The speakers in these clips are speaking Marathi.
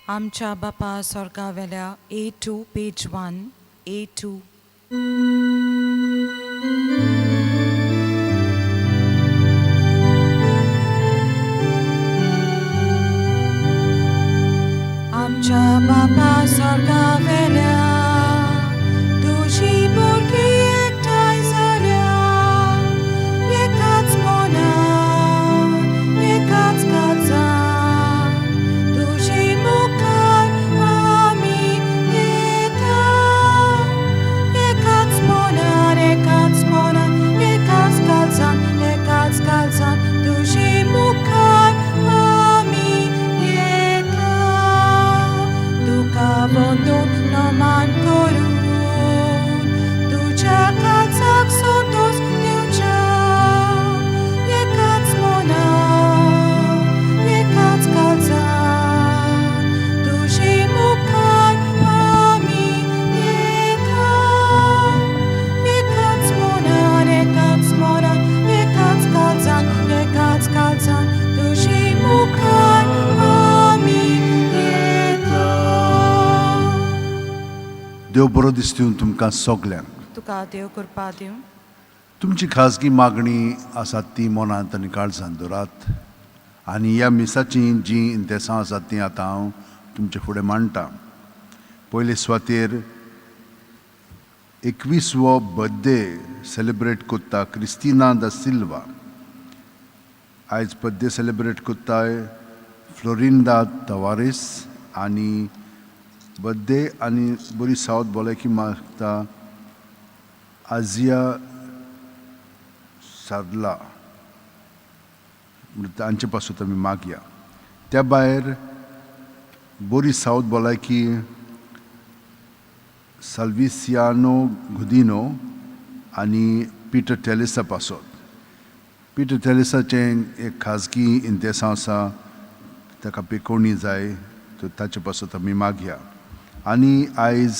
आमच्या बापा स्वर्गावेल्या A2 page 1 A2 आमच्या बापा स्वर्गावेल्या तुझी भुरगी एकठांय जाल्या एकाच मनान एकाच काळजान तुझी मुखार आमी येता एकाच मनान एकाच काळजान तुझी मुखार आमी येता तुका वंदून नमन करून तुझ्या काळजाक संतोष दिवच्या एकाच मनान एकाच काळजान तुझी मुखार आमी येता एकाच मनान एकाच काळजान तुझी मुखार आमी येता. देव बरो दीस दिवन तुमकां सगल्यांक. तुका देव कृपा दिवं. तुमची खाजगी मागणी आसात ती मनांत आनी काळजांत दवरात आनी ह्या मिसाची जी इंतेसां आसात ती आतां हांव तुमचे फुडें मांडटां. पयले सुवातेर 21वो बर्थडे सेलिब्रेट कोत्ता क्रिस्टिना दा सिल्वा. आयज बर्थडे सेलिब्रेट कोत्ताय फ्लोरिंदा तवारेस आनी बर्थडे आनी बरी सावथ भलायकी मागता आजिया सारला. तांचे पासून आमी मागया. त्या भायर बरी सावथ भलायकी साल्विसियानो गुदिनो आनी पिटर टेलिसा पासत. पिटर टेलिसाचें एक खाजगी इंतेसां आसा ताका पेकोवणी जाय ताचे पासत आमी मागया. आनी आयज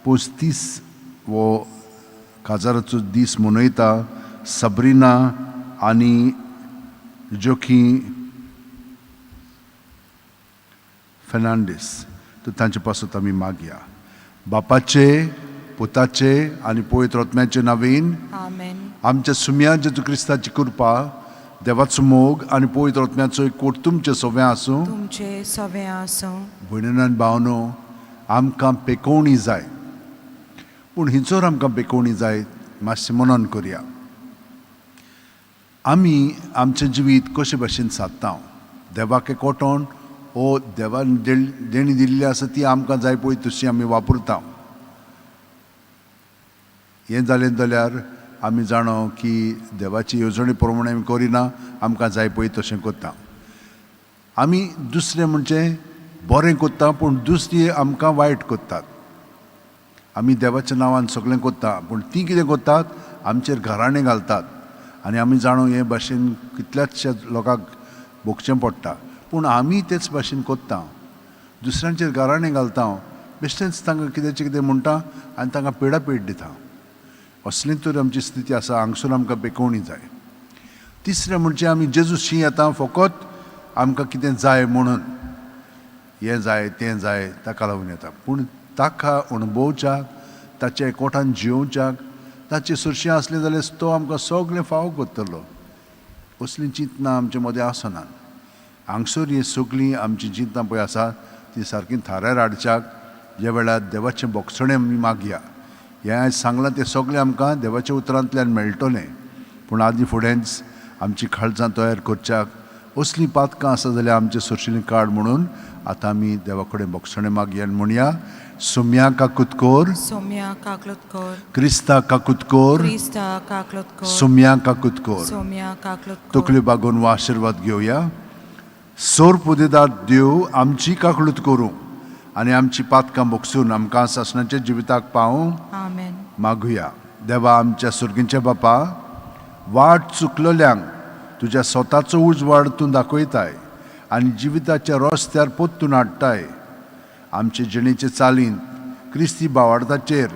35 वो काजाराचो दीस मनयता सबरिना आनी जोकी फेर्नांडीस तांचे पासत आमी मागया. बापाचे पुताचे आनी पवित्र आत्म्याचे नांवेन आमेन. आमच्या सुम्या जेजू क्रिस्ताची कृपा देवाचो मोग आनी पवित्र आत्म्याचो एकूट तुमचे सगळें आसूं. तुमचे सगळें आसूं. भयणीनो आनी भावनो, आमकां पेकोवणी जाय पूण हिंचोर आमकां पेकोवणी जाय मातशें मनन करया. आमी आमचें जिवीत कशे भाशेन सादता. देवाक एकवटोन ओ देवान देणी दिल्ली आसा ती आमकां जाय पळय तशी आमी वापरता. हें जालें जाल्यार आमी जाणो की देवाची येवजणे प्रमाणे आमी करिना, आमकां जाय पळय तशें करता. आमी दुसरें म्हणजे बरें करता पूण दुसरी आमकां वायट करतात. आमी देवाच्या नांवान सगळें करता पूण ती कितें करतात आमचेर घराणें घालतात आनी आमी जाणो हे भाशेन कितल्याशा लोकांक भोगचें पडटा. पूण आमी तेच भाशेन करता, दुसऱ्यांचेर घराणें घालता, बेश्टेंच तांकां कितेंचें कितें म्हणटा आनी तांकां पिडापीड दिता. असली तर आमची स्थिती आसा. हांगसून आमकां पेकोवणी जाय. तिसरें म्हणजे आमी जेजूशी येता फकत आमकां कितें जाय म्हणून, हें जाय तें जाय ताका लागून येता. पूण ताका अणभवच्याक, ताच्या एकवटान जियोवच्याक, ताचें सुरशें आसलें जाल्यार तो आमकां सगळें फावो करतलो. असलीं चिंतनां आमचे मदें आसनात. हांगसर ही सगळीं आमचीं चिंतनां पळय आसात ती सारकीं थाऱ्यार हाडच्याक ज्या वेळार देवाचें भोगसणें आमी मागया. हें आयज सांगलां तें सगळें आमकां देवाच्या उतरांतल्यान मेळटलें. पूण आदी फुडेंच आमची काळजां तयार करच्याक असलीं पातकां आसा जाल्यार आमचें सुरशिल्लें काड म्हणून आतां आमी देवा कडेन भोगसणें मागया आनी म्हणया सोम्या काकुतकोर, सोम्या काकलुतकोर, क्रिस्ता काकुतकोर, क्रिस्ता काकलुतकोर, सोम्या काकुतकोर. सोम्या काकलुतकोर. तकली बागोवन वो आशिर्वाद घेवया. सोर पुदेदार देव आमची काकलूत करूं आनी आमची पातकां भोगसून आमकां सासणाच्या जिविताक पावूं. आमेन. मागुया. देवा आमच्या सुर्गींचे बापा, वाट चुकलोल्यांक तुज्या स्वताचो उजवाड तूं दाखयताय आनी जिविताच्या रस्त्यार पोत्तून हाडटाय. आमचे जिणेचे चालीन क्रिस्ती भावार्थाचेर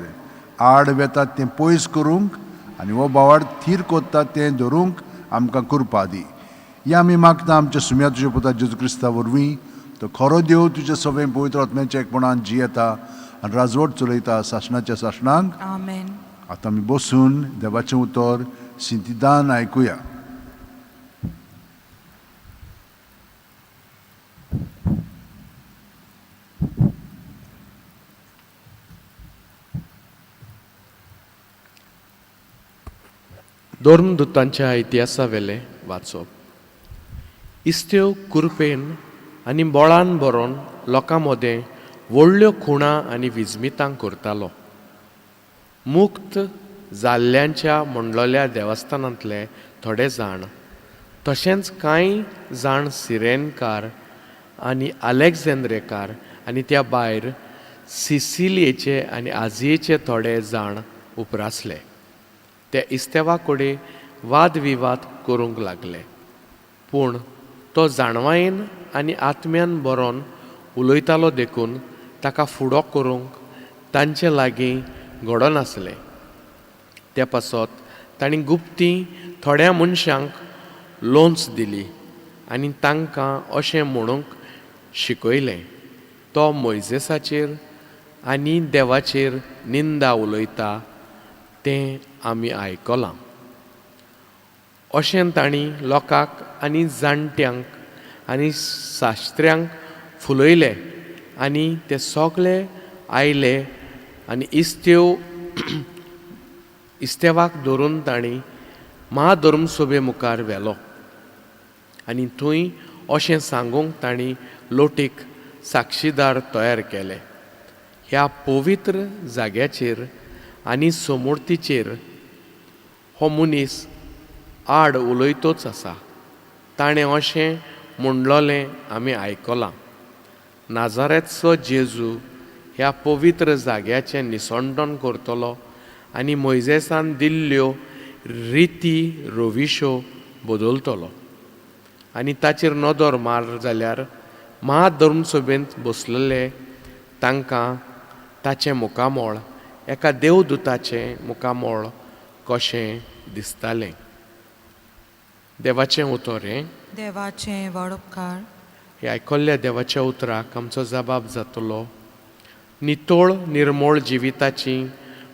आड वेतात तें पयस करूंक आनी हो भावार्थ थीर कोत्ता तें धरूंक आमकां कृपा दी. या आमी मागता आमच्या सुम्या तुज्या पुता जेजू क्रिस्ता वरवीं तो खरो देव तुजे सवें पवित्र आत्म्याच्या एकपणान जियेता आनी राजवट चलयता शासनाच्या शासनांक. Amen. आतां आमी बसून देवाचें उतर सिंतीदान आयकुया. धर्मदुतांच्या इतिहासा वेले वाचप. इस्त्यो कुरपेन आनी बोळान बरोवन लोकां मदें व्हडल्यो खुणां आनी विजमितांक करतालो. मुक्त जाल्ल्यांच्या म्हणलोल्या देवस्थानांतले थोडे जाण, तशेंच कांय जाण सिरेनकार आनी आलेक्झांद्रेकार आनी त्या भायर सिसिलियेचे आनी आजियेचे थोडे जाण उपरासले. ते इस्तेवा कडेन वादविवाद करूंक लागले. पूण तो जाणवायेन आनी आत्म्यान बरोवन उलयतालो देखून ताका फुडो करूंक तांचे लागीं घडो नासलें. ते पासत तांणी गुप्ती थोड्या मनशांक लोन्स दिली आनी तांकां अशें म्हणूंक शिकयलें, तो मोइजेसाचेर आनी देवाचेर निंदा उलयता तें आमी आयकलां. अशें तांणी लोकांक आनी जाणट्यांक आनी शास्त्र्यांक फुलयलें आनी ते सगळे आयले आनी इस्तेवाक धरून तांणी महाधर्मसभे मुखार व्हेलो आनी थंय अशें सांगूंक तांणी लोटीक साक्षीदार तयार केले. ह्या पवित्र जाग्याचेर आनी समूर्तीचेर हो मनीस आड उलयतोच आसा. ताणें अशें म्हणलोलें आमी आयकलां. नाजारेतचो जेजू ह्या पवित्र जाग्याचें निसंडण करतलो आनी मोइजेसान दिल्ल्यो रिती रोविशो बदलतलो. आनी ताचेर नदर मार जाल्यार महाधर्मसभेंत बसलेले तांकां ताचें मुखामोळ एका देवदूताचें मुखामोळ कशें दिसतालें. देवाचें उतर हें. देवाचें व्हड उपकार. हे आयकल्ल्या देवाच्या उतराक आमचो जबाब जातलो, नितोळ निर्मळ जिविताची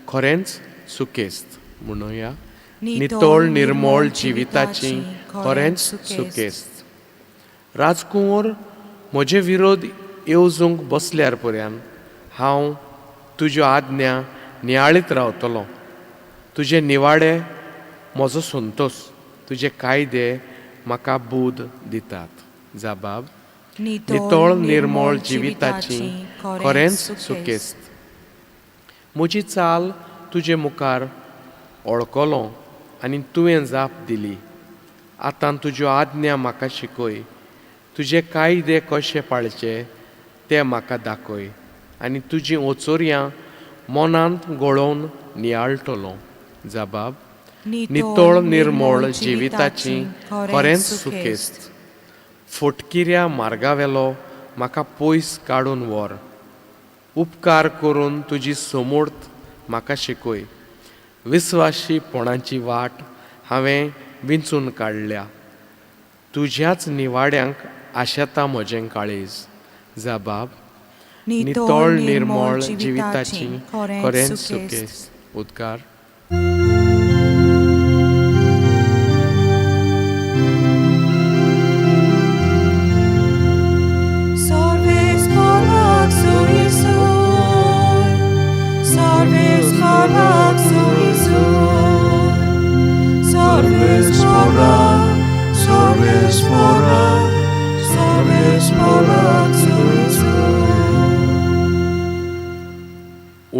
खरेंच सुकेस्त. म्हणुया, नितोळ निर्मळ जिविताची खरेंच सुकेस्त. राजकुंवर म्हजे विरोध येवजूंक बसल्यार पर्यान हांव तुज्यो आज्ञा नियाळीत रावतलो. तुजे निवाडे म्हजो संतोश, तुजे कायदे म्हाका बूद दितात. जबाब, नितोळ निर्मळ जिविताची खरेंच सुकेस्त. म्हजी चाल तुजे मुखार ओळखलो आनी तुवें जाप दिली. आतां तुज्यो आज्ञा म्हाका शिकय. तुजे कायदे कशे पाळचे ते म्हाका दाखय आनी तुजीं ओचोरयां मनांत गळोवन नियाळटलो. जबाब, नितोळ निर्मळ जिविताची खरेंच सुकेस्त. फटकिऱ्या मार्गावेलो म्हाका पयस काडून व्हर. उपकार करून तुजी समूर्त म्हाका शिकय. विस्वाशीपणाची वाट हांवें विंचून काडल्या. तुज्याच निवाड्यांक आशेता म्हजें काळीज. जबाब, नितोळ निर्मळ जिविताची खरेंच सुकेस्त. उद्गार.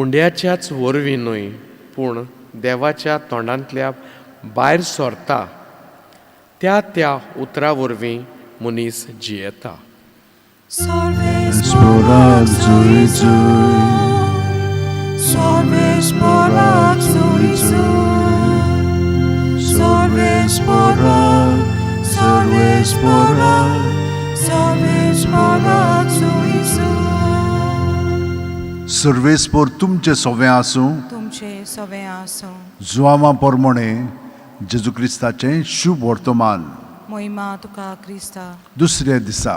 उंड्याच्याच वरवीं न्हय पूण देवाच्या तोंडांतल्या भायर सरता त्या उतरा वरवीं मनीस जियेता. सर्वेस्पोर तुमचे सवें आसूं. तुमचे सवें आसूं. जुआमा पोरमोणे जेजू क्रिस्ताचें शुभ वर्तमान. मोहिमा तुका क्रिस्ता. दुसऱ्या दिसा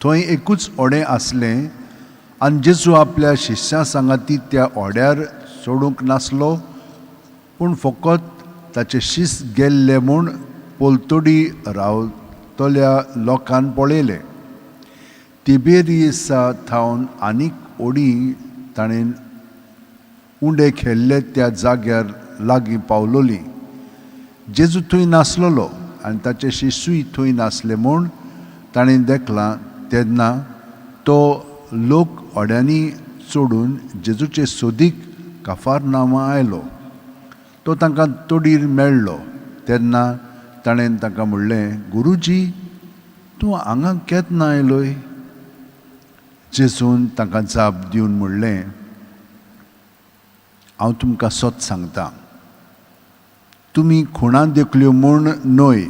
थंय एकूच ओडें आसलें आनी जेजू आपल्या शिश्यां सांगाती त्या ओड्यार सोडूंक नासलो, पूण फकत ताचे शिस गेल्ले म्हूण पोलतोडी रावतल्या लोकांन पळयले. तिबेरियसा थावन आनीक ओडी ताणें उंडे खेळ्ळे त्या जाग्यार लागीं पावलोली. जेजू थंय नासलोलो आनी ताचे शिशूय थंय नासले म्हूण ताणें देखलां. तेन्ना तो लोक ओड्यांनी सोडून जेजूचे सोदीक काफारनामा आयलो. तो तांकां तोडीर मेळ्ळो. तेन्ना ताणें तांकां म्हणलें, गुरुजी, तूं हांगा केन्ना आयलोय? जेजून तांकां जाप दिवन म्हणलें, हांव तुमकां सत सांगतां, तुमी खुणां देखल्यो म्हूण न्हय,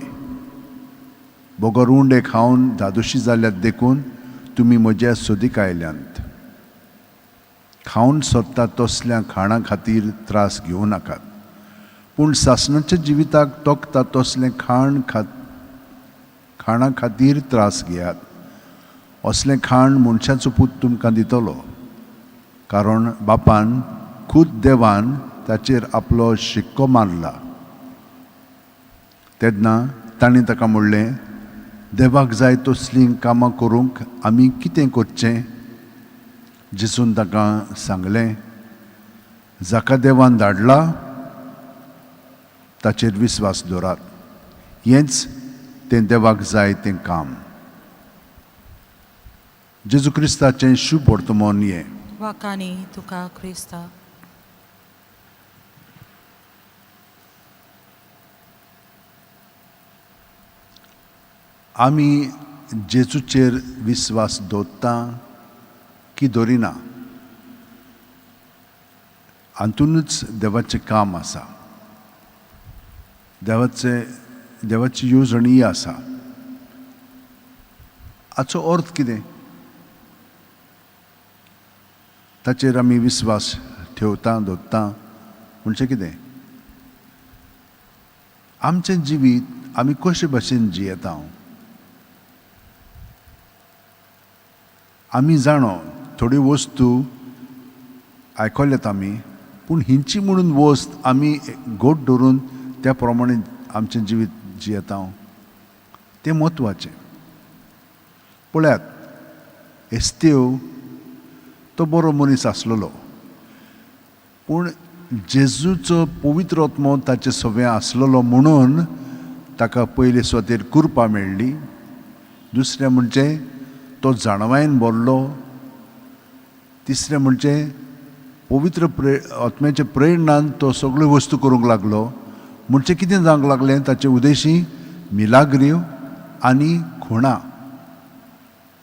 बोगोर उंडे खावन धादोशी जाल्यात देखून तुमी म्हज्या सोदीक आयल्यांत. खावन सोदता तसल्या खाणां खातीर त्रास घेवं नाकात, पूण सासणाच्या जिविताक तोखता तसलें खाणां खातीर त्रास घेयात. असलें खाण मनशाचो पूत तुमकां दितलो, कारण बापान खूद देवान ताचेर आपलो शिक्को मारला. तेन्ना ताणें ताका म्हणलें, देवाक जाय तसलीं कामां करूंक आमी कितें करचें? जेजून ताका सांगलें, जाका देवान धाडला ताचेर विस्वास दवरात. हेंच तें देवाक जाय तें काम. जेजू क्रिस्ताचें शुभ वर्तमान हें. वाकानी तुका क्रिस्ता. आमी जेजूचेर विस्वास दवरता की दवरिना, हातूनच देवाचें काम आसा. देवाची येवजण ही आसा. हाचो अर्थ कितें? ताचेर आमी विस्वास ठेवता दवरता म्हणजे कितें? आमचें जिवीत आमी कशे भाशेन जियेता. आमी जाणो थोड्यो वस्तू आयकल्यात आमी, पूण हिंची म्हणून वस्त आमी घोट धरून त्या प्रमाणे आमचें जिवीत जियेता. तें म्हत्वाचें. पळयात, एस्तेव तो बरो मनीस आसलोलो, पूण जेजूचो पवित्र आत्मो ताचे सवें आसलोलो म्हणून ताका पयले स्वतेर कृपा मेळ्ळी. दुसरें म्हणजे तो जाणवायेन बोरलो. तिसरें म्हणजे पवित्र आत्म्याच्या प्रेरणान तो सगळ्यो वस्तू करूंक लागलो. म्हणजे कितें जावंक लागलें? ताचे उद्देशी मिलाग्रियो आनी खुणां.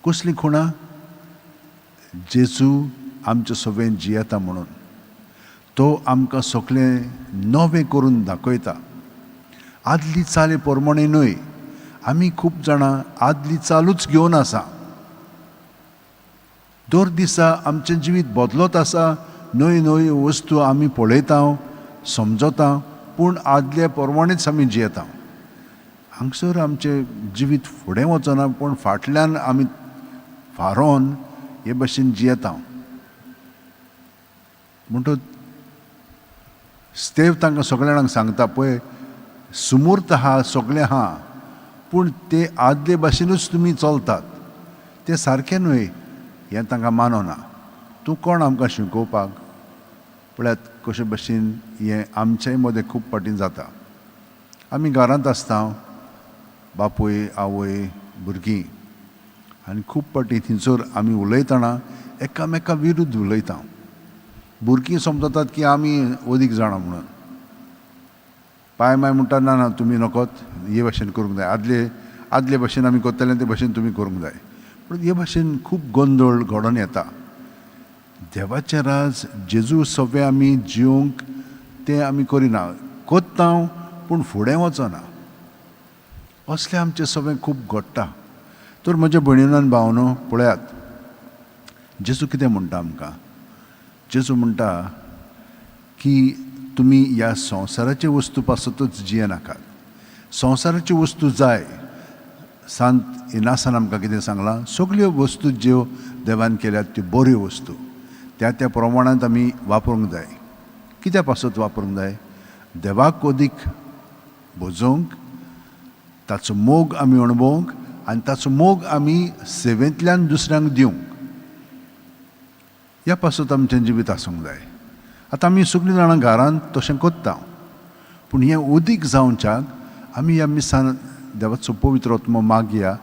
कसलीं खुणां? जेजू आमचे सवें जियेता म्हणून तो आमकां सगळें नवें करून दाखयता. आदली चाली प्रमाणे न्हय. आमी खूब जाणां आदली चालूच घेवन आसा. दर दिसा आमचें जिवीत बदलत आसा. नवी नवी वस्तू आमी पळयता, समजता, पूण आदल्या प्रमाणेच आमी जियेता. हांगसर आमचें जिवीत फुडें वचना, पूण फाटल्यान आमी फारोन हे भाशेन जियेता. म्हणटच स्तेव तांकां सगळ्या जाणांक सांगता पळय, सुमूर्त आहा, सगळें आहा, पूण ते आदले भाशेनूच तुमी चलतात. तें सारकें न्हय हें तांकां मानना. तूं कोण आमकां शिकोवपाक? पळयात कशे भाशेन हें आमचेय मदें खूब फावटी जाता. आमी घरांत आसता, बापूय आवय भुरगीं, आनी खूब फावटी थिंचोर आमी उलयतना एकामेका विरुद्ध उलयता. भुरगीं समजतात की आमी ओदीक जाणा म्हणून. पाय माय म्हणटा ना ना तुमी नकोत, हे भाशेन करूंक जाय, आदले भाशेन आमी करताले ते भाशेन तुमी करूंक जाय. पूण हे भाशेन खूब गोंदळ घडोवन येता. देवाचें राज जेजू सवें आमी जिवंक तें आमी करिना. कोत्ता पूण फुडें वचना. असलें आमचें सवें खूब घडटा. तर म्हज्या भयणीनो आनी भावनो, पळयात जेजू कितें म्हणटा आमकां. जेजू म्हणटा की तुमी ह्या संवसाराचे वस्तू पासतूच जिये नाकात. संवसाराच्यो वस्तू जाय, सांत इनासान आमकां कितें सांगलां, सगल्यो वस्तू ज्यो देवान केल्यात त्यो बऱ्यो वस्तू त्या प्रमाणांत आमी वापरूंक जाय. कित्या पासत वापरूंक जाय? देवाक अदीक भोजोवंक, ताचो मोग आमी अणभवंक आनी ताचो मोग आमी सेवेंतल्यान दुसऱ्यांक दिवंक. ह्या पासत आमचें जिवीत आसूंक जाय. आतां आमी सगळीं जाणां घरांत तशें कोत्ता, पूण हें अदीक जावच्याक आमी ह्या मिसान देवाचो पवित्र आत्मो मागया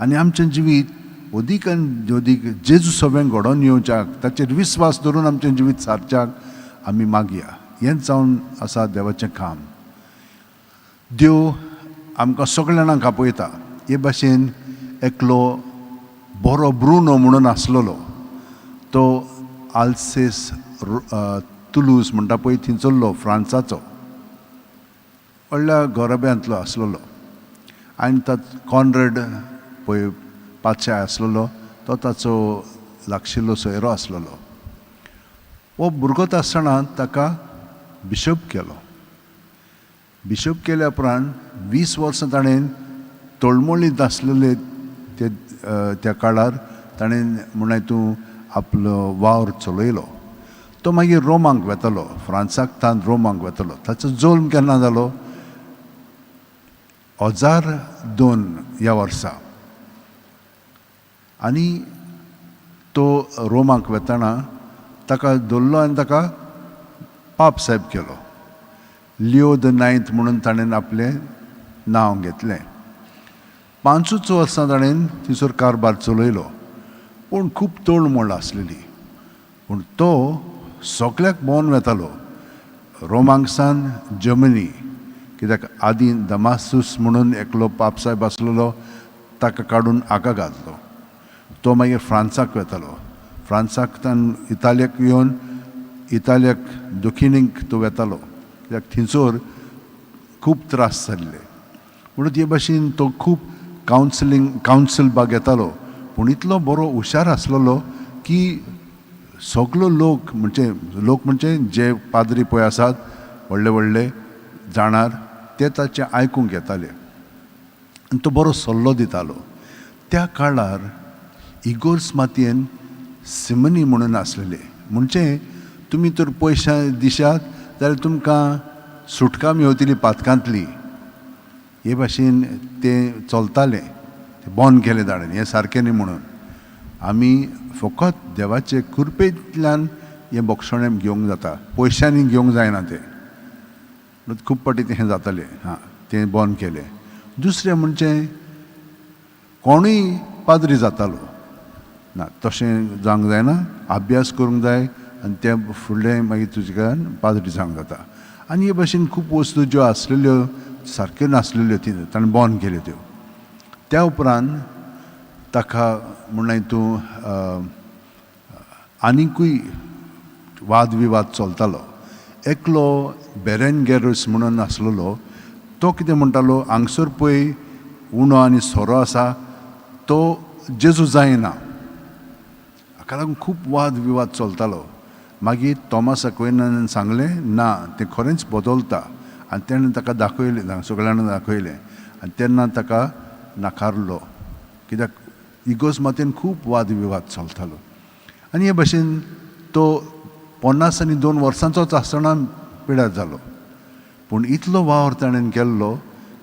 आनी आमचें जिवीत अदीक आनी अदीक जेजू सगळें घडोवन येवच्याक, ताचेर विस्वास दवरून आमचें जिवीत सारच्याक आमी मागया. हेंच जावन आसा देवाचें काम. देव आमकां सगळ्या जाणांक आपयता. हे भाशेन एकलो बरो ब्रुनो म्हणून आसलेलो, तो आल्सेस तुलूज म्हणटा पळय थंयचो फ्रांसाचो व्हडल्या गोरब्यांतलो आसलेलो. आनी कॉनरेड पळय पातशाय आसलेलो, तो ताचो लागशिल्लो सोयरो आसलेलो. हो भुरगो आसतना ताका बिशप केलो. बिशप केल्या उपरांत 20 वर्सां ताणें तळमळीत आसलेले त्या काळार ताणें म्हण हितून आपलो वावर चलयलो. तो मागीर रोमांक वेतलो, फ्रांसाक तान रोमांक वेतलो. ताचो जल्म केन्ना जालो? 1002 ह्या वर्सा. आनी तो रोमांक वेतना ताका दवरलो आनी ताका पाप साहेब केलो. लियो द 9th म्हणून ताणें आपलें नांव घेतलें. 5 वर्सां ताणें थंयसर कारबार चलयलो, पूण खूब तळमळ आसलेली. पूण तो सगळ्याक भोंवन वेतालो, रोमांकसान जर्मनी, कित्याक आदीं दमासूस म्हणून एकलो पाप साहेब आसलेलो, ताका काडून हाका घातलो. तो मागीर फ्रांसाक वेतालो. फ्रांसाक तान इतालियाक येवन इतालियाक दक्षिणेक तो वेतालो, कित्याक थंयसर खूब त्रास जाल्ले. म्हणून हे भाशेन तो खूब कावन्सील बाग येतालो. पूण इतलो बरो हुशार आसलेलो की सगलो लोक म्हणजे जे पाद्री पळय आसात व्हडले व्हडले जाणार, ते ताचें आयकूंक येताले आनी तो बरो सल्लो दितालो. त्या काळार इगोर्स मातयेन सिमनी म्हणून आसलेले. म्हणजे तुमी तर पयशे दिशात जाल्यार तुमकां सुटका मेवतली पातकांतली. हे भाशेन तें चलतालें. तें बंद केलें ताणें. हें सारकें न्ही म्हणून. आमी फकत देवाचे कृपेंतल्यान हें बोक्षणें घेवंक जाता, पयशांनी घेवंक जायना. तें खूब पाटी तें जातालें. तें बंद केलें. दुसरें म्हणजे कोणूय पाद्री जातालो ना, तशें जावंक जायना. अभ्यास करूंक जाय आनी ते फुडलें मागीर तुज्या पाद्री जावंक जाता. आनी हे भाशेन खूब वस्तू ज्यो आसलेल्यो सारक्यो नासलेल्यो ती ताणें बंद केल्यो त्यो. त्या उपरांत ताका म्हण हितून आनिकूय वाद विवाद चलतालो. एकलो बेरेनगेरूस म्हणून आसलेलो, तो कितें म्हणटालो, हांगसर पळय उणो आनी सोरो आसा, तो जेजू जायना. हाका लागून खूब वाद विवाद चलतालो. मागीर तोमास एक्विनानान सांगलें ना, तें खरेंच बदलता. आनी तेणें ताका दाखयलें, सगळ्यांना दाखयलें. आनी तेन्ना ताका नाकारलो, कित्याक इगोर्स मातयेन खूब वाद विवाद चलतालो. आनी हे भाशेन तो 52 वर्सांचोच आसतना पिड्यार जालो. पूण इतलो वावर ताणें केल्लो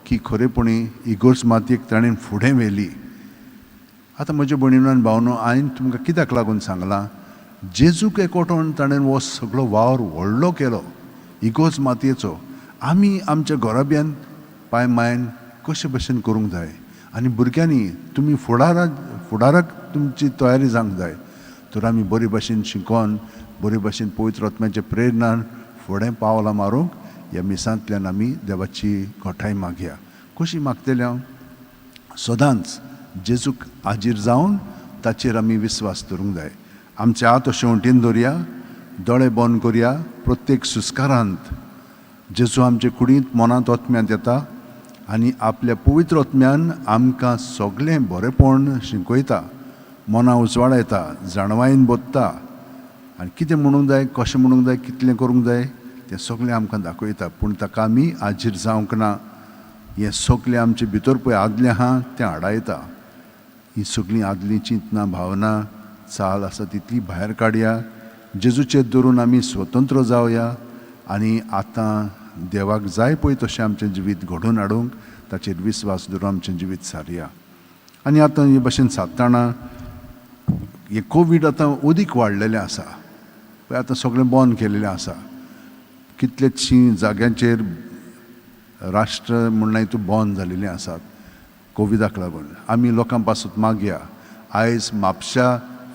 की खरेपणी इगोर्स मातयेक ताणें फुडें व्हेली. आतां म्हज्या भयणीनो आनी भावनो, हांवें तुमकां कित्याक लागून सांगलां, जेजूक एकवटोन ताणें हो सगळो वावर व्हडलो केलो इगोर्स मातयेचो. आमी आमच्या घोराब्यान पांय मायन कशे भशेन करूंक जाय. आनी भुरग्यांनी तुमी फुडाराक तुमची तयारी जावंक जाय. तर आमी बरे भाशेन शिकोवन, बरे भाशेन पवित्र आत्म्याचे प्रेरणान फुडें पावलां मारूंक ह्या मिसांतल्यान आमी देवाची घोटाय मागया. कशी मागतले हांव? सदांच जेजूक हाजीर जावन ताचेर आमी विस्वास दवरूंक जाय. आमचे हात शेवटीन दवरया, दोळे बंद करया. प्रत्येक सुस्कारांत जेजू आमचे कुडींत मनांत ओतम्यांत येता आनी आपल्या पवित्र आत्म्यान आमकां सगळें बरेंपण शिकयता, मनां उजवाडायता, जाणवायेन बोधता. आनी कितें म्हणूंक जाय, कशें म्हणूंक जाय, कितलें करूंक जाय, तें सगळें आमकां दाखयता. पूण ताका आमी हाजीर जावंक ना. हे सगळें आमचे भितर पळय आदलें आहा तें आडायता. ही सगळीं आदलीं चिंतनां भावना चाल आसा तितली भायर काडया. जेजूचेर धरून आमी स्वतंत्र जावया आनी आतां देवाक जाय पळय तशें आमचें जिवीत घडोवन हाडूंक ताचेर विस्वास दवरून आमचें जिवीत सारया. आनी आतां हे भाशेन सारतना हे कोवीड आतां अदीक वाडलेलें आसा पळय. आतां सगळें बंद केलेलें आसा. कितलेशीं जाग्यांचेर राष्ट्र म्हणना हितून बंद जालेलीं आसात कोविडाक लागून. आमी लोकां पासून मागया आयज म्हापशा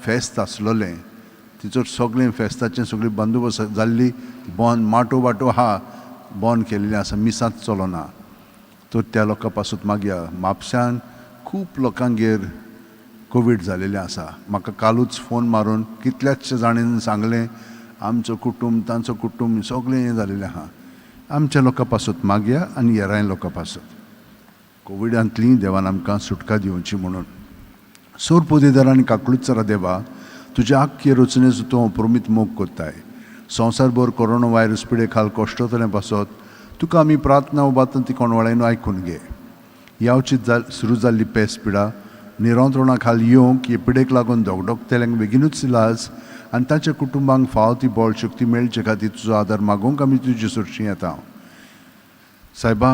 फेस्त आसलोलें तिचो सगळें फेस्ताचें सगळीं बंदोबस्त जाल्ली बंद माटो वाटो आहा बंद केलेलें आसा मिसांत चलोना. तर त्या लोकां पासून मागया. म्हापशान खूब लोकांगेर कोवीड जालेलें आसा. म्हाका कालूच फोन मारून कितल्याशे जाणांनी सांगलें आमचो कुटुंब तांचो कुटुंब सगळें हें जालेलें आहा. आमच्या लोकां पासून मागया आनी हेरांय लोकां पासून कोविडांतली देवान आमकां सुटका दिवची म्हणून. सोर पोदेदार आनी काकूळचरा देवा तुज्या आख्खे रचनेचो तूं अप्रमीत मोग कोत्ताय. संवसारभर कोरोना व्हायरस पिडे खाल कश्टतलें पासत तुका आमी प्रार्थना उबातान ती कोणवळ्यान आयकून घे. यावची सुरू जाल्ली पेस्त पिडा निरंत्रणा खाल येवंक हे पिडेक लागून दोगडोगतेल्यांक बेगीनूच इलाज आनी ताच्या कुटुंबांक फाव ती बळ शक्ती मेळचे खातीर तुजो आदार मागोवंक आमी तुजे सुरक्षी येता. सायबा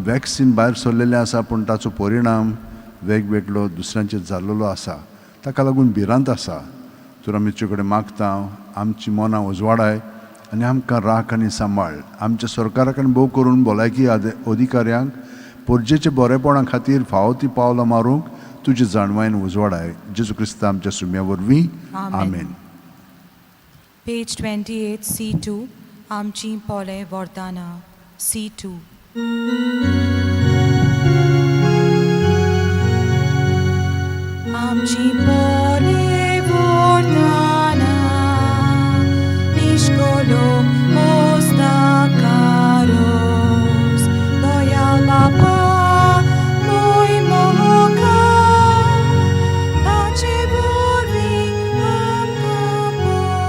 वॅक्सिन भायर सरलेलें आसा पूण ताचो परिणाम वेगवेगळो दुसऱ्यांचेर जाल्लो आसा. ताका लागून भिरांत आसा. तर आमी तुजे कडेन मागता आमची मनां उजवाडाय आनी आमकां राख आनी सांबाळ. आमच्या सरकाराक आनी भोव करून भलायकी अधिकाऱ्यांक पोरजेच्या बरेपणा खातीर फाव ती पावलां मारूंक तुजे जाणवायन उजवाडाय. जेजू क्रिस्त आमच्या सुम्या वरवीं आमेन. Page 28, C2, आमची पोले वर्ताना, C2. आमची पोले वर्ताना, निष्कोलो मोस्ता कारोस, दयाल बापा, mój moka, tacie burwi ampos.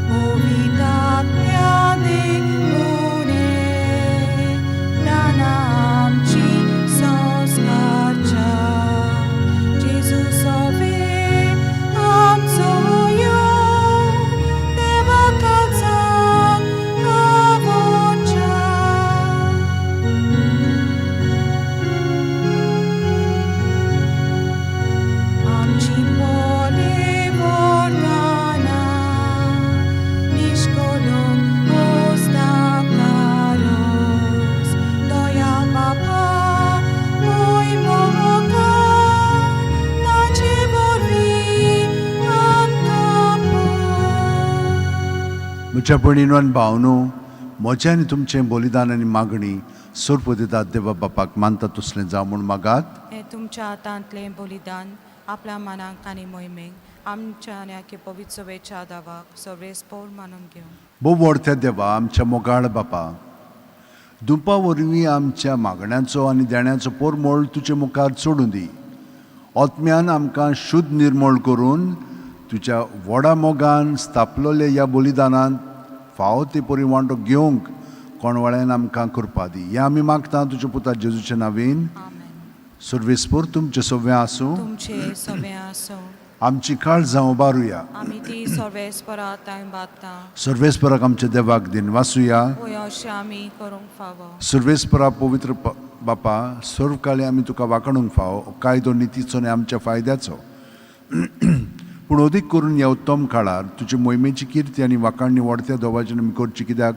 Powitat miany mune, dana amci soskarcia. Jezusowi amcoju, deva kalca awocza. Amci pole wordana, niszkolą ostakaros. Dojal papa, mój moka, na cię borwi म्हज्या भयणीनो आनी भावनो म्हजें आनी तुमचें बलिदान आनी मागणी सोर दितात देवा बापाक मानता तसलें जावं म्हूण मागात. हे तुमच्या हातांतलें बलिदान आपल्या मनाक आनी मोहिमेक आमच्या आनी आख्खे पवित्र वेच्या दावाक सर्वेस्पोर मानून घेवन भोव व्हडत्या देवा आमच्या मोगाळ बापा दुंपा वरवीं आमच्या मागण्यांचो आनी देण्याचो पोरमोळ तुजे मुखार सोडून दी. ओतम्यान आमकां शुद्ध निर्मळ करून तुज्या व्हडा मोगान स्थापलोले ह्या बलिदानांत फाव ते परिवांटो घेवंक कोणवळ्यान आमकां करपा दी. हें आमी मागता तुज्या पुता जेजूच्या नांवेन. सर्वेस्पोर तुमचे सव्वें आसूं. तुमचे सगळे आसूं. आमची काळ जावं बारुया. आमी ती सर्वेस्परा ताय बाता सर्वेस्पराक आमच्या देवाक दिनवासुया. वय अशें आमी करूंक फावो. सर्वेस्परा पवित्र बापा सर्व काळी आमी तुका वाकणूंक फावो कायदो नितीचो आनी आमच्या फायद्याचो. पूण अदीक करून ह्या उत्तम काळार तुजे मोहिमेची किर्ती आनी वाकाणणी व्हडत्या दोवाच्यान आमी करची कित्याक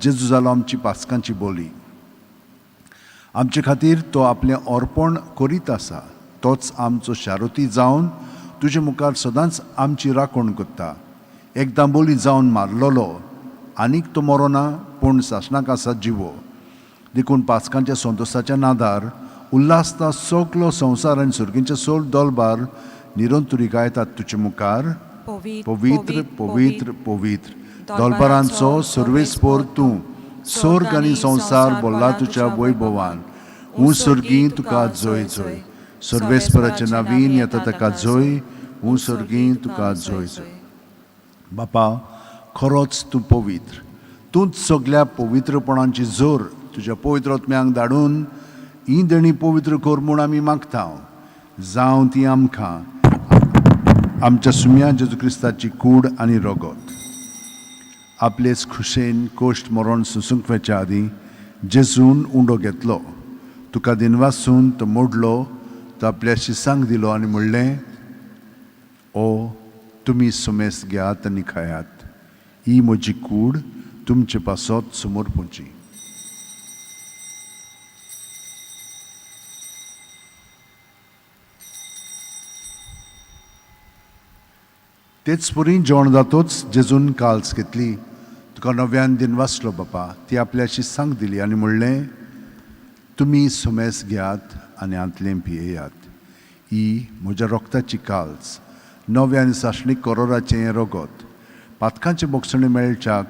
जेजू जालो आमची पासकांची बोली. आमचे खातीर तो आपलें अर्पण करीत आसा. तोच आमचो शारोती जावन तुजे मुखार सदांच आमची राखण करता. एकदां बोली जावन मारलोलो आनीक तो मरोना पूण सासणाक आसा जिवो. देखून पासकांच्या संतोशाच्या नादार उल्हासता सगलो संवसार आनी सुर्गींचे सोल दोलबार निरंतरी गायतात तुजे मुखार पवित्र पवित्र पवित्र. दोलबारांचो सर्वेस्पोर तूं स्वर्ग आनी संवसार भरला तुज्या वैभवान. हूं सर्गी तुका जय जय. सर्वेस्पराच्या नांवीन येता ताका जय. हूं सर्गी तुका जय जय. बापा खरोच तूं पवित्र. तूंच सगळ्या पवित्रपणांची जोर तुज्या पवित्र आत्म्याक धाडून ही देणी पवित्र कर म्हूण आमी मागता. जावं ती आमकां आमच्या सुम्या जेजू क्रिस्ताची कूड आनी रगत. आपलेच खुशेन कोश्ट मरण सुसूंक वचे आदीं जेजून उंडो घेतलो. तुका दिनवासून तो मोडलो. तो आपल्या शिसांक दिलो आनी म्हणलें, ओ तुमी सुमेस घेयात आनी खायात. ही म्हजी कूड तुमचे पासत समोर पोंची. तेच परी जेवण जातोच जेजून काल्स घेतली. तुका नव्यान दिनवासलो बापा. ती आपल्या शिसांक दिली आनी म्हणलें, तुमी सुमेस घेयात आनी आंतलें पियेयात. ही म्हज्या रोगताची काल्स, नव्या आनी साश्णीक करोराचें रगत. पातकांचे बोगसणे मेळच्याक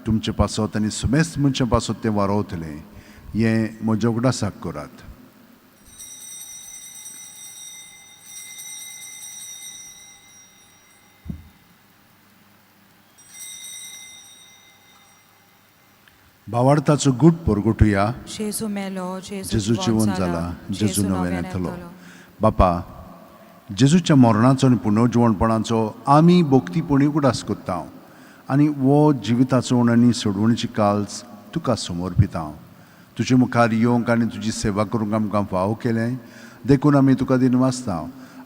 तुमचे पासत आनी सुमेस मनशा पासत तें वारोवतलें. हें म्हज्या उगडासाक करात. भावार्थाचो गूट परगटुया. जेजू मेलो, जेजू जेजू जिवन जाला, जेजू नव्यान येतलो. बापा, जेजूच्या मरणाचो आनी पुनर्जिवणपणाचो आमी भोक्तीपणी उगडास कोत्ता आनी वो जिविताचो आनी सोडवणीची काल्स तुका समर्पिता. तुजे मुखार येवंक आनी तुजी सेवा करूंक आमकां फाव केलें देखून आमी तुका दिनवासता.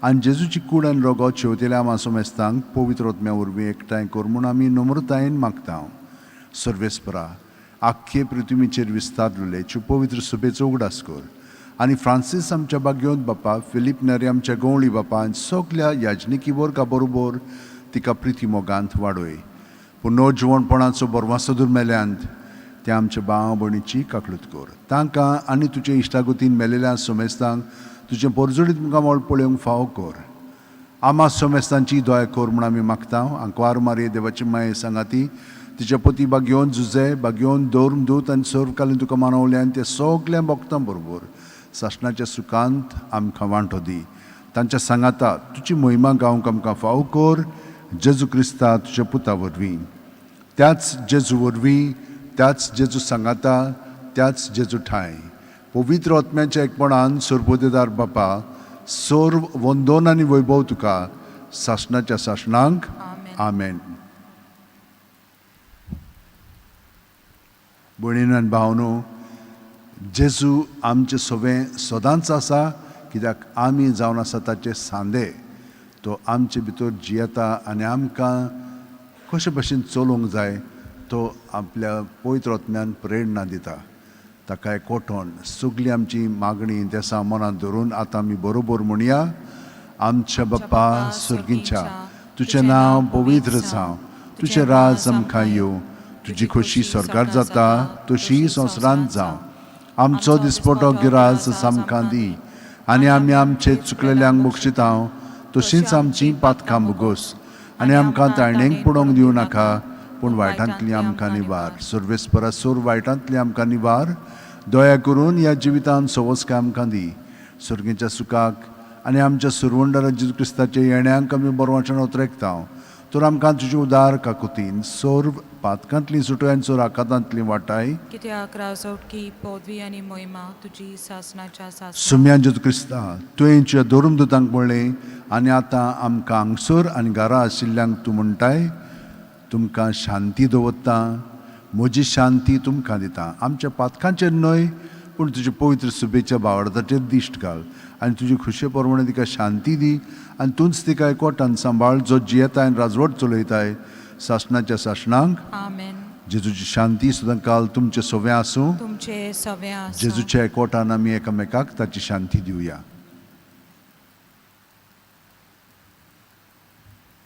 आनी जेजूची कूड आनी रगत शेवतेल्या आमा सोमेस्तांक पवित्र आत्म्या वरवीं एकठांय कर म्हूण आमी नम्रतायेन मागता. सर्वेस्परा, आख्खे पृथ्वीचेर विस्तारलेले पवित्र सुबेचो उगडास कर. आनी फ्रांसीस आमच्या बागयोंत बापा, फिलीप नेरे आमच्या गवळी बापा आनी सगल्या याजनिकी वर्गा बरोबर तिका प्रिती मोगांत वाडय. पुनर्जिवणपणाचो बरवासो मेल्यांत त्या आमच्या भाव भयणीची काकलूत कर. तांकां आनी तुजे इश्टागतीन मेलेल्या सोमेस्तांक तुजें परजोडीत मुखार मोल पळोवंक फाव कर. आमा सोमेस्तांची दया कर म्हूण आमी मागता. आंकवार मारये देवाची माये सांगाती तिच्या पती बागयोन झुजे बागयोन दौर्म दूत आनी सर्व कालीन तुका मानवल्यान त्या सगल्या भक्तां बरोबर सासणाच्या सुखांत आमकां वांटो दी. तांच्या सांगाता तुजी महिमा गावंक आमकां फाव कर. जेजू क्रिस्ता तुज्या पुता वरवीं, त्याच जेजू वरवीं, त्याच जेजू सांगाता, त्याच जेजू ठाय पवित्र आत्म्याच्या एकपणान सर्वोदेदार बापा, सर्व वंदन आनी वैभव तुका सासणाच्या सासणांक. आमेन. भयणीन आनी भावनो, जेजू आमचे सवें सदांच आसा कित्याक आमी जावन आसा ताचे सांदे. तो आमचे भितर जियेता आनी आमकां कशे भशेन चलोवंक जाय तो आपल्या पवित्र आत्म्यान प्रेरणा दिता. ताका एकवटोन सगळी आमची मागणी देसा मनांत धरून आतां आमी बरोबर म्हणया. आमच्या बाप्पा सुर्गीच्या, तुजें नांव पवित्र जावं, तुजें राज आमकां येवं, तुजी खोशी स्वर्गार जाता तशी संवसारांत जावं. आमचो दिसपटो गिराज आमकां दी आनी आमी आमचे चुकलेल्यांक बक्षिता तशींच आमची पातकां बुगोस आनी आमकां ताळणेक पडोवंक दिवं नाका पूण वायटांतली आमकां निवार. सर्वेस्परा सोर वायटांतली आमकां निवार. दया करून ह्या जिवितांत सवस्काय आमकां दी. सुर्गेच्या सुखाक आनी आमच्या सुरवंडर जेजू क्रिस्ताच्या येण्याक आमी बरो वाचन उतरेकता. तर आमकां तुजे उदार काकुतीन सोर्व पातकांतली सुटयांचो राकातांतली वाटाय. कित्याक राजवटकी पदवी आनी मोहिमा तुजी सासणाच्या सासणाक. सुम्या जेजू क्रिस्ता, तुवें तुज्या दोरून दुतांक म्हणलें आनी आतां आमकां हांगसर आनी घरा आशिल्ल्यांक तूं म्हणटाय, तुमकां शांती दवरता, म्हजी शांती तुमकां दिता. आमच्या पातकांचेर न्हय पूण तुजे पवित्र सुबेच्या भावार्थाचेर दिश्ट घाल आनी तुजे खुशे प्रमाणे तिका शांती दी आनी तूंच तिका एकवटान सांबाळ जो जियेताय आनी राजवट चलयताय सासणाच्या सासणांक. आमेन. जेजूची शांती सुद्दां काल तुमचे सवें आसूं. तुमचे सवें आसूं. जेजूच्या एकवटान आमी एकामेकाक ताची शांती दिवया.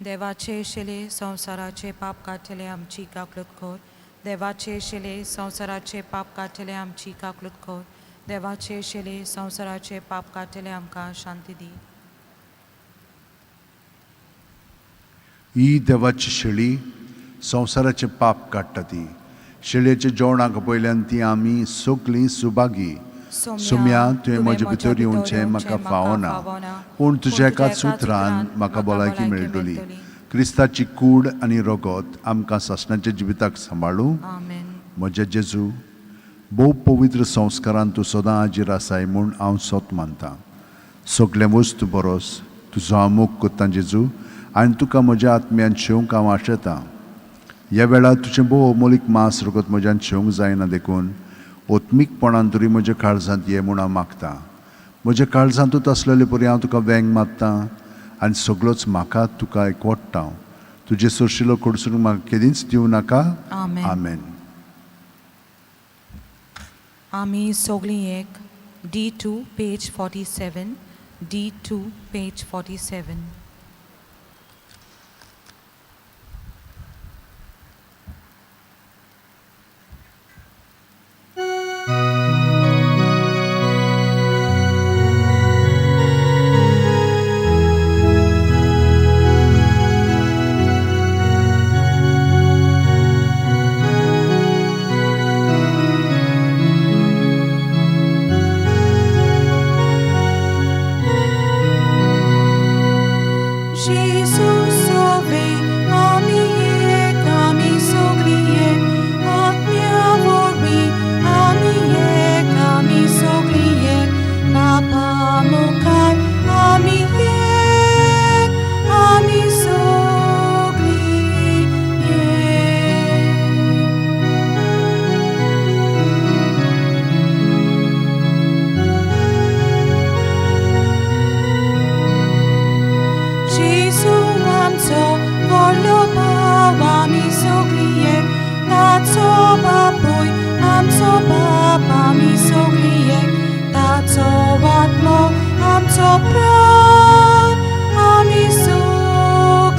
देवाचे शेले संवसाराचे पाप काडटले आमची काकलूत कर. देवाचे शेले संवसाराचे पाप काडटले आमची काकलूत कर. देवाचे शेले संवसाराचे पाप काडटले आमकां शांती दी. ही देवाची शेळी संवसाराचे पाप काडटा ती. शेळयेच्या जेवणाक पयल्यान ती आमी सगलीं सुभागी. सुम्या, तुवें म्हजे भितर येवचें म्हाका फावना पूण तुज्या एकाच उतरान म्हाका भलायकी मेळटली. क्रिस्ताची कूड आनी रगत आमकां सासणाच्या जिविताक सांबाळूं. Amen. म्हज्या जेजू, भोव पवित्र संस्कारान तूं सदां हाजीर आसाय म्हूण हांव सोत मानतां. सगळे वस्तू बरोस तुजो हांव मोग कोत्तां जेजू, आनी तुका म्हज्या आत्म्यान शेवंक हांव आशेतां. ह्या वेळार तुजें भोव अमोलीक मांस रगत म्हज्यान शेवंक जायना देखून ओत्मीकपणान तरी म्हज्या काळजांत ये म्हूण हांव मागतां. म्हज्या काळजांतूच आसलेले परी हांव तुका वेंग मागतां आनी सगळोच म्हाका तुका एकवट्टां. तुजे सोरशिल्लो कडसून म्हाका केदींच दिवं नाका. Amen. आमेन. आमी सगळीं एक D2 page 47, D2 page 47. Jesus sove, ami sogli ek, atmya vormi, ami sogli ek, Papa mukar, ami sogli ek. Jesu amco wolno bałami soglije, taco babuj, amco babami soglije, taco watmo, amco pran, ami soglije.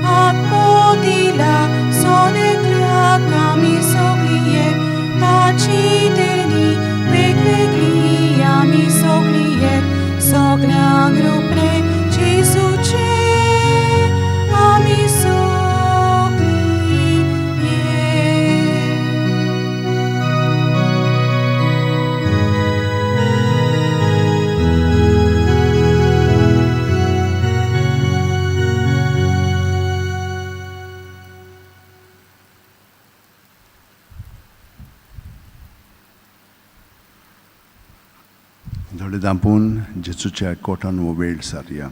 Atmo dila, sone krakami soglije, taci deni, vegli ami soglije, Sogna grupne Jesu ce ami sogli दोळे धांपून जेजूच्या कोठान हो वेळ सारया.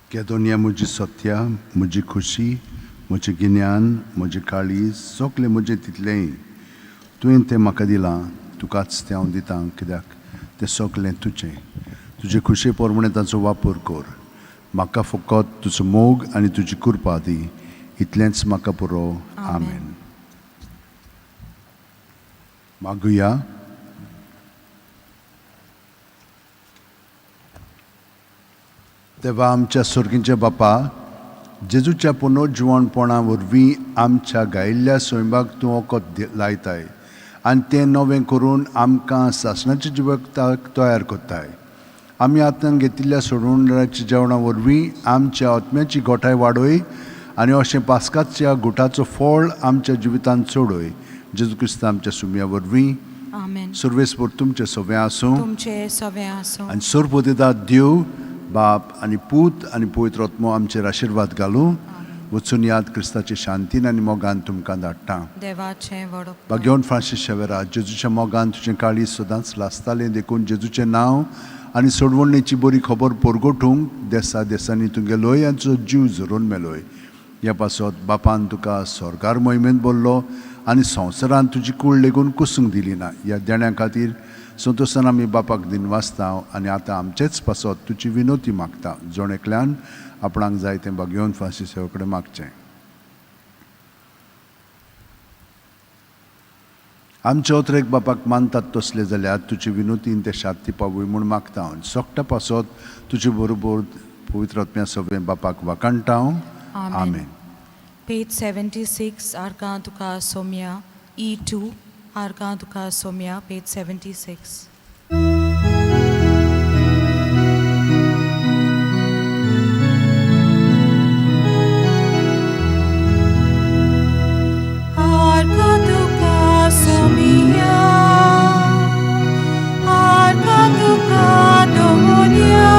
केदोनिया म्हजी सत्या, म्हजी खुशी, म्हजें गिन्यान, म्हजें काळीज, सगळें म्हजें तितलेंय तुवें तें म्हाका दिलां. तुकाच तें हांव दितां, कित्याक तें सगळें तुजें. तुजे खुशे प्रमाणें ताचो वापर कर. म्हाका फकत तुजो मोग आनी तुजी कृपा दी. इतलेंच म्हाका पुरो. आमेन. मागुया. तेव्हा आमच्या स्वर्गीच्या बापा, जेजूच्या पुनर्जिवणपणा वरवीं आमच्या गायिल्ल्या स्वयंपाक तूं वखद लायताय आनी तें नवें करून आमकां सासणाच्या जिविताक तयार कोत्ताय. आमी आतां घेतिल्ल्या सोडवणाच्या जेवणा वरवीं आमच्या आत्म्याची गोठाय वाडय आनी अशें पास्काच्या गुटाचो फळ आमच्या जिवितांत चोडय. जेजू क्रिस्त आमच्या सुमया वरवीं. Amen. सर्वेस्पर तुमचे सवें आसूं तुमचे सवे आसूं. आनी सर्वोदिता देव बाप आनी पूत आनी पवित्र आत्मो आमचेर आशिर्वाद घालूं. वचून याद क्रिस्ताचे शांतीन आनी मोगान तुमकां धाडटां. देवाचें वडो भाग्यवान फ्रांसीस शेवेरा, जेजूच्या मोगान तुजें काळी सदांच लासतालें देखून जेजूचें नांव आनी सोडवणेची बरी खबर परगटूंक देसा देसांनी तुगे लोयांचो जीव झरोवन मेलोय. ह्या पासत बापान तुका स्वर्गार मोहिमेंत बोल्लो आनी संवसारान तुजी कूड लेगून कुसूंक दिली ना. ह्या देण्या खातीर संतोशान आमी बापाक दिन वाचता आनी आतां आमचेच पासत तुजी विनोती मागता. जोण एकल्यान आपणाक जाय तें घेवन फाशी सेवे कडेन मागचें. आमचे ओतरेक बापाक मानतात तसले जाल्यार तुजी विनोतीन ते शांती पावूय म्हूण मागता हांव. सोगटा पासत तुजे बरोबर पवित्र आत्म्या सभेन बापाक वाकाणटा हांव. आमेन. Page 76, Arkan Tuka Somya, E2, Arkan Tuka Somya, page 76. Arkan Tuka Somya, Arkan Tuka Domonia,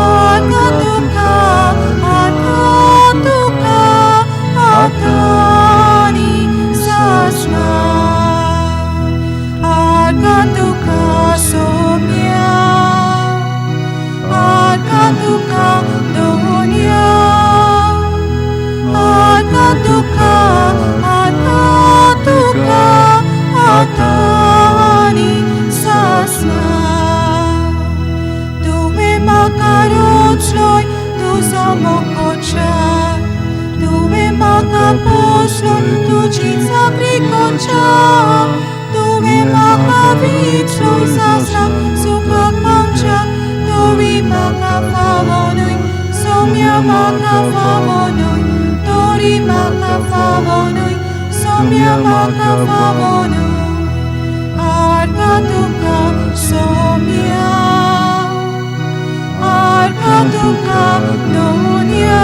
Arkan Tuka, Arkan Tuka, Artani Sasna, Arkan Tuka Somya, Arkan Tuka Domonia, Arkan Tuka, Arkan Tuka, Artani Sasna. Dove makarocloj, tu zamokocze, dove makaposloj, tu cica prikocze, dove makavicloj, zasna suka kłamcze, dove makafavonuj, somia makafavonuj, dori makafavonuj, somia makafavonuj. Arkan Tuka Somya, Arkan Tuka Domonia,